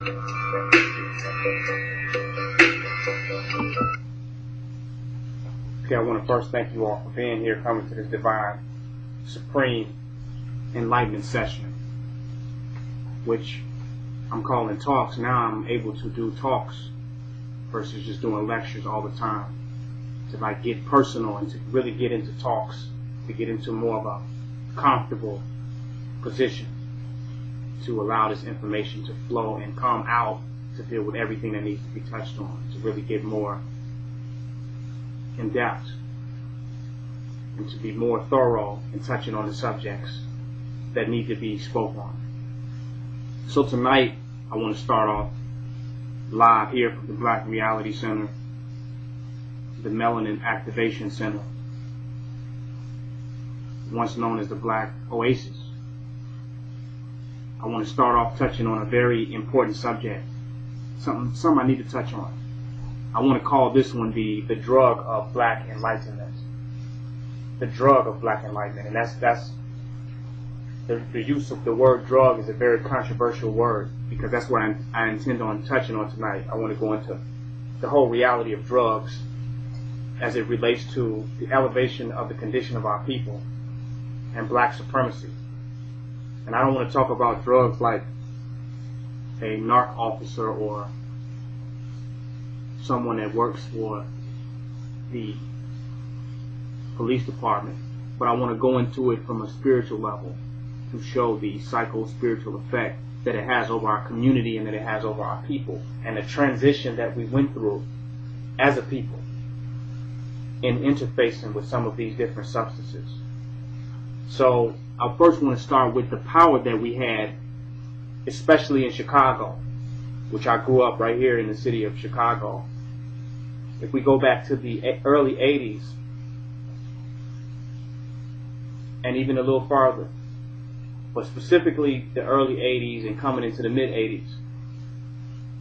Okay, I want to first thank you all for being here, coming to this divine, supreme enlightenment session, which I'm calling talks. Now I'm able to do talks versus just doing lectures all the time, to like get personal and to really get into talks, to get into more of a comfortable position, to allow this information to flow and come out to deal with everything that needs to be touched on, to really get more in depth and to be more thorough in touching on the subjects that need to be spoken on. So tonight I want to start off live here from the Black Reality Center, the Melanin Activation Center, once known as the Black Oasis. I want to start off touching on a very important subject, something I need to touch on. I want to call this one the drug of black enlightenment. The drug of black enlightenment. And that's the use of the word drug is a very controversial word, because that's what I intend on touching on tonight. I want to go into the whole reality of drugs as it relates to the elevation of the condition of our people and black supremacy. And I don't want to talk about drugs like a narc officer or someone that works for the police department, but I want to go into it from a spiritual level to show the psycho-spiritual effect that it has over our community and that it has over our people, and the transition that we went through as a people in interfacing with some of these different substances. So I first want to start with the power that we had, especially in Chicago, which I grew up right here in the city of Chicago. If we go back to the early 80s, and even a little farther, but specifically the early 80s and coming into the mid 80s,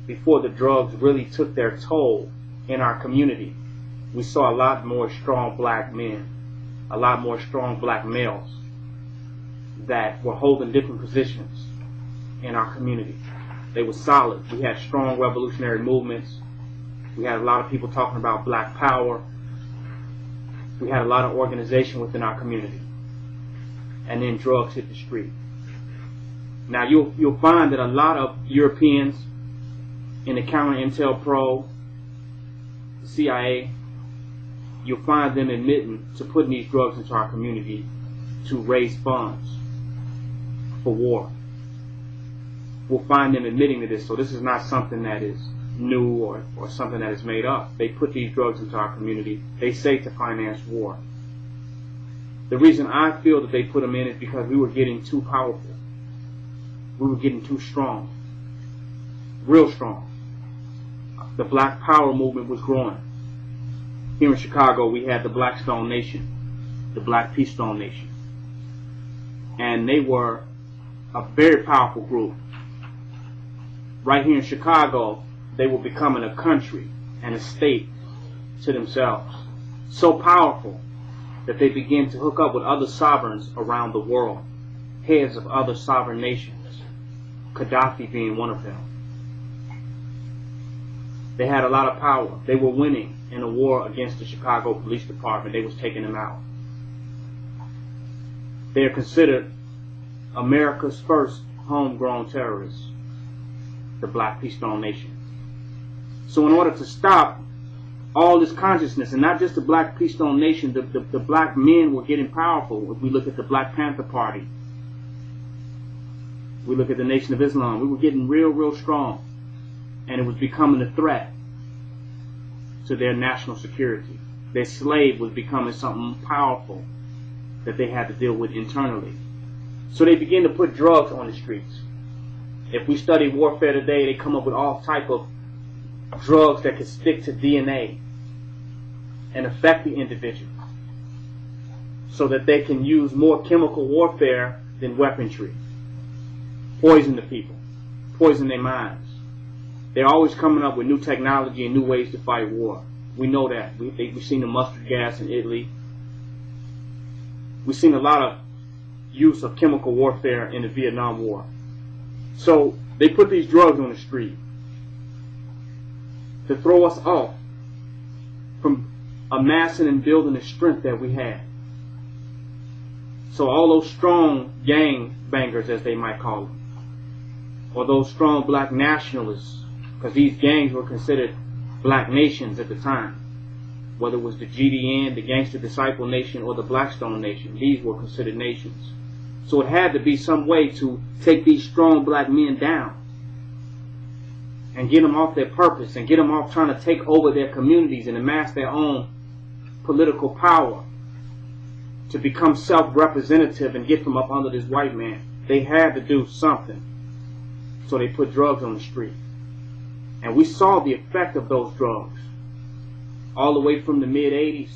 before the drugs really took their toll in our community, we saw a lot more strong black men, a lot more strong black males that were holding different positions in our community. They were solid. We had strong revolutionary movements. We had a lot of people talking about black power. We had a lot of organization within our community. And then drugs hit the street. Now you'll find that a lot of Europeans in the COINTELPRO, CIA, you'll find them admitting to putting these drugs into our community to raise funds for war. We'll find them admitting to this, so this is not something that is new or something that is made up. They put these drugs into our community, they say, to finance war. The reason I feel that they put them in is because we were getting too powerful. We were getting too strong. Real strong. The black power movement was growing. Here in Chicago, we had the Black Stone Nation, the Black Peace Stone Nation. And they were a very powerful group. Right here in Chicago, they were becoming a country and a state to themselves. So powerful that they began to hook up with other sovereigns around the world, heads of other sovereign nations, Gaddafi being one of them. They had a lot of power. They were winning in a war against the Chicago Police Department. They was taking them out. They are considered America's first homegrown terrorists, the Black Peace Stone Nation. So in order to stop all this consciousness, and not just the Black Peace Stone Nation, the black men were getting powerful. If we look at the Black Panther Party, we look at the Nation of Islam, we were getting real strong, and it was becoming a threat to their national security. Their slave was becoming something powerful that they had to deal with internally. So they began to put drugs on the streets. If we study warfare today, they come up with all type of drugs that can stick to DNA and affect the individual, so that they can use more chemical warfare than weaponry. Poison the people, poison their minds. They're always coming up with new technology and new ways to fight war. We know that. We've seen the mustard gas in Italy. We've seen a lot of use of chemical warfare in the Vietnam War. So They put these drugs on the street to throw us off from amassing and building the strength that we had. So all those strong gang bangers, as they might call them, or those strong black nationalists, because these gangs were considered black nations at the time, whether it was the GDN, the Gangster Disciple Nation, or the Blackstone Nation, these were considered nations. So it had to be some way to take these strong black men down and get them off their purpose and get them off trying to take over their communities and amass their own political power to become self-representative and get from up under this white man. They had to do something. So they put drugs on the street. And we saw the effect of those drugs all the way from the mid-'80s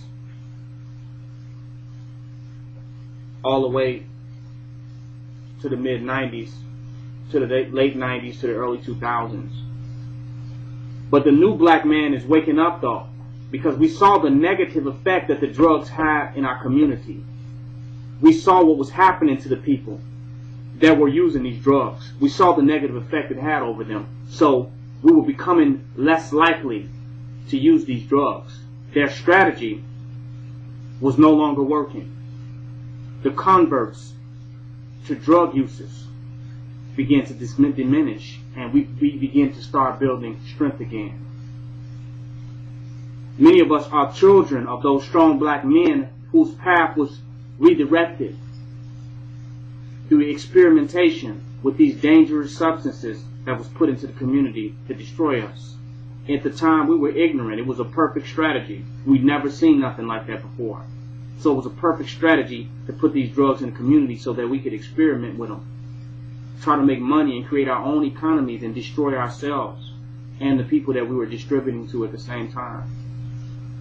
all the way to the mid-'90s, to the late 90s, to the early 2000s. But the new black man is waking up, though, because we saw the negative effect that the drugs had in our community. We saw what was happening to the people that were using these drugs. We saw the negative effect it had over them. So we were becoming less likely to use these drugs. Their strategy was no longer working. The converts to drug users began to diminish, and we began to start building strength again. Many of us are children of those strong black men whose path was redirected through experimentation with these dangerous substances that was put into the community to destroy us. At the time, we were ignorant. It was a perfect strategy. We'd never seen nothing like that before. So it was a perfect strategy to put these drugs in the community so that we could experiment with them, try to make money and create our own economies and destroy ourselves and the people that we were distributing to at the same time.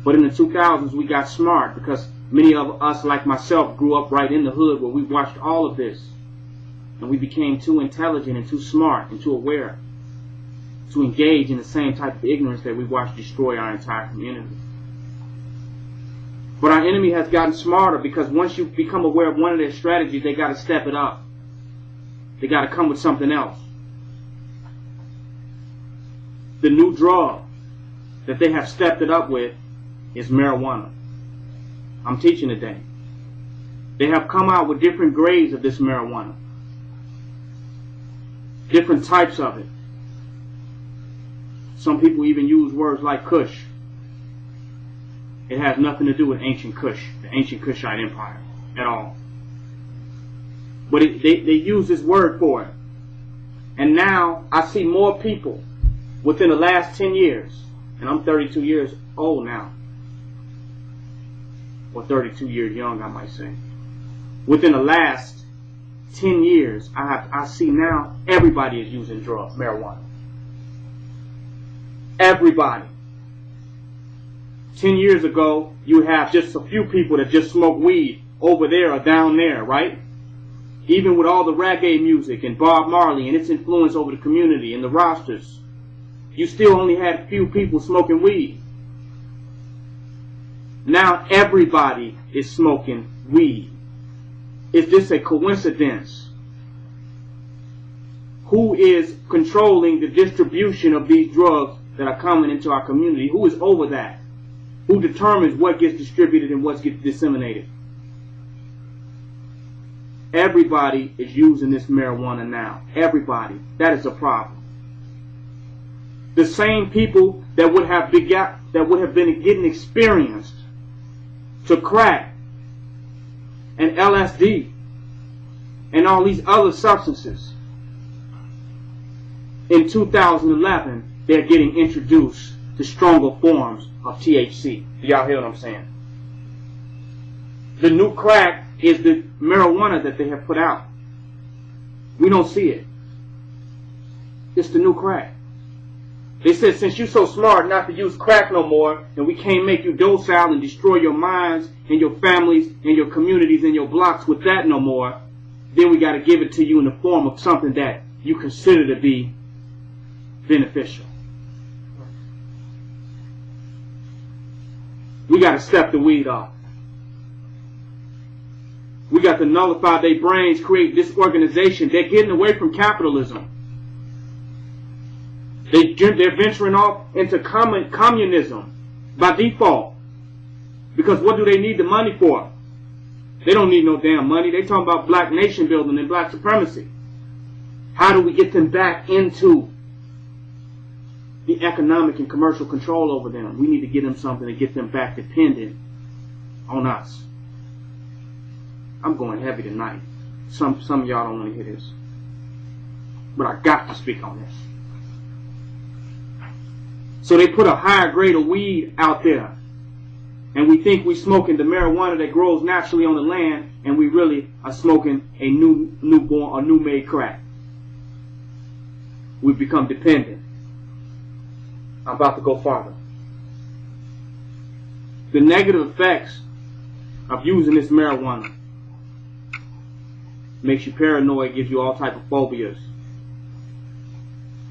But in the 2000s, we got smart because many of us, like myself, grew up right in the hood where we watched all of this. And we became too intelligent and too smart and too aware to engage in the same type of ignorance that we watched destroy our entire community. But our enemy has gotten smarter because once you become aware of one of their strategies, they got to step it up. They got to come with something else. The new drug that they have stepped it up with is marijuana. I'm teaching today. They have come out with different grades of this marijuana. Different types of it. Some people even use words like Kush. It has nothing to do with ancient Kush, the ancient Kushite Empire, at all. But they use this word for it. And now I see more people within the last 10 years, and I'm 32 years old now, or 32 years young, I might say. Within the last 10 years, I see now everybody is using drugs, marijuana. Everybody. 10 years ago, you have just a few people that just smoke weed over there or down there, right? Even with all the reggae music and Bob Marley and its influence over the community and the rosters, you still only had a few people smoking weed. Now everybody is smoking weed. Is this a coincidence? Who is controlling the distribution of these drugs that are coming into our community? Who is over that? Who determines what gets distributed and what gets disseminated? Everybody is using this marijuana now. Everybody. That is a problem. The same people that would have been getting experienced to crack and LSD and all these other substances, in 2011, they're getting introduced to stronger forms of THC. Do y'all hear what I'm saying? The new crack is the marijuana that they have put out. We don't see it. It's the new crack. They said, since you're so smart not to use crack no more, and we can't make you docile and destroy your minds and your families and your communities and your blocks with that no more, then we got to give it to you in the form of something that you consider to be beneficial. We got to step the weed off. We got to nullify their brains, create this organization. They're getting away from capitalism. They're venturing off into communism by default. Because what do they need the money for? They don't need no damn money. They talking about black nation building and black supremacy. How do we get them back into the economic and commercial control over them? We need to get them something to get them back dependent on us. I'm going heavy tonight. Some of y'all don't want to hear this. But I got to speak on this. So they put a higher grade of weed out there. And we think we're smoking the marijuana that grows naturally on the land, and we really are smoking a newborn or new made crack. We've become dependent. I'm about to go farther. The negative effects of using this marijuana makes you paranoid, gives you all type of phobias.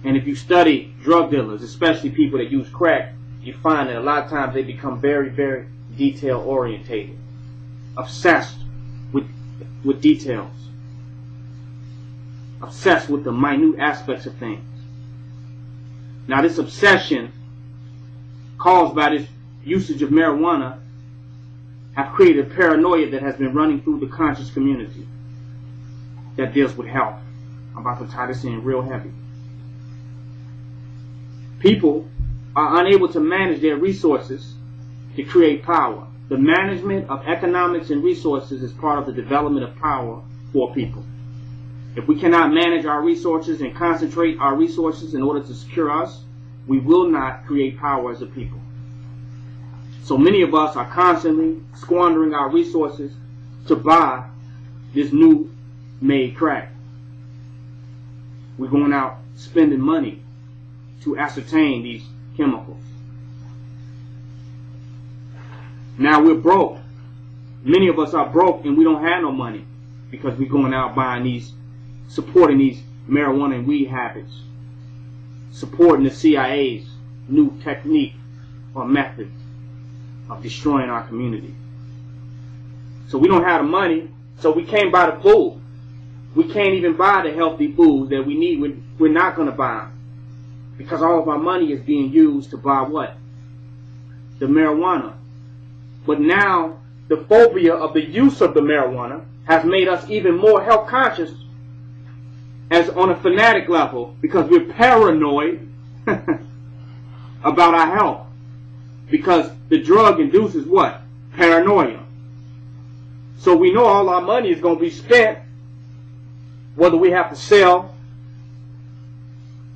And if you study drug dealers, especially people that use crack, you find that a lot of times they become very, very detail orientated, obsessed with details, obsessed with the minute aspects of things. Now this obsession caused by this usage of marijuana have created a paranoia that has been running through the conscious community that deals with health. I'm about to tie this in real heavy. People are unable to manage their resources to create power. The management of economics and resources is part of the development of power for people. If we cannot manage our resources and concentrate our resources in order to secure us, we will not create power as a people. So many of us are constantly squandering our resources to buy this new made crack. We're going out spending money to ascertain these chemicals. Now we're broke. Many of us are broke and we don't have no money because we're going out buying these, supporting these marijuana and weed habits, supporting the CIA's new technique or method of destroying our community. So we don't have the money, so we can't buy the food. We can't even buy the healthy food that we need. We're not going to buy them because all of our money is being used to buy what? The marijuana. But now the phobia of the use of the marijuana has made us even more health conscious as on a fanatic level because we're paranoid about our health. Because the drug induces what? Paranoia. So we know all our money is going to be spent, whether we have to sell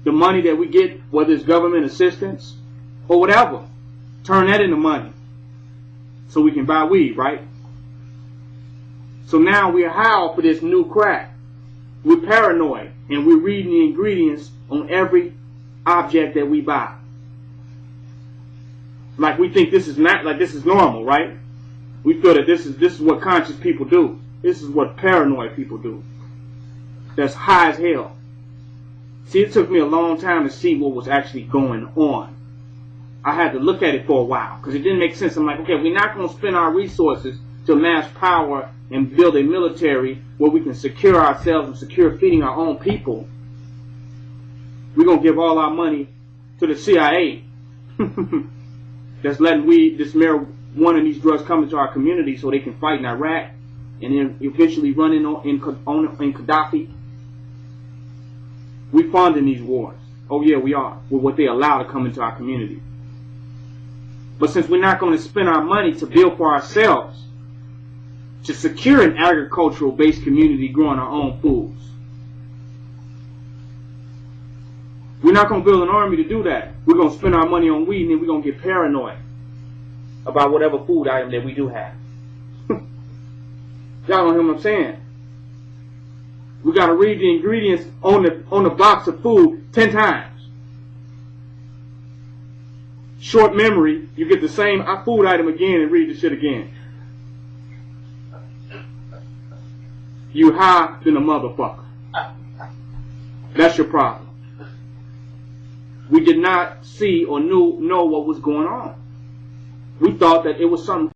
the money that we get, whether it's government assistance or whatever. Turn that into money so we can buy weed, right? So now we're high for this new crack. We're paranoid and we're reading the ingredients on every object that we buy. Like we think this is not, like this is normal, right? We feel that this is what conscious people do. This is what paranoid people do. That's high as hell. See, it took me a long time to see what was actually going on. I had to look at it for a while because it didn't make sense. I'm like, okay, we're not going to spend our resources to amass power and build a military where we can secure ourselves and secure feeding our own people. We're going to give all our money to the CIA that's letting this marijuana and these drugs come into our community so they can fight in Iraq and then eventually run in Gaddafi. We're funding these wars. Oh yeah, we are. With what they allow to come into our community. But since we're not going to spend our money to build for ourselves, to secure an agricultural-based community growing our own foods, we're not going to build an army to do that. We're going to spend our money on weed and then we're going to get paranoid about whatever food item that we do have. Y'all don't hear what I'm saying? We got to read the ingredients on the box of food 10 times. Short memory, you get the same food item again and read the shit again. You high than a motherfucker. That's your problem. We did not see or know what was going on. We thought that it was something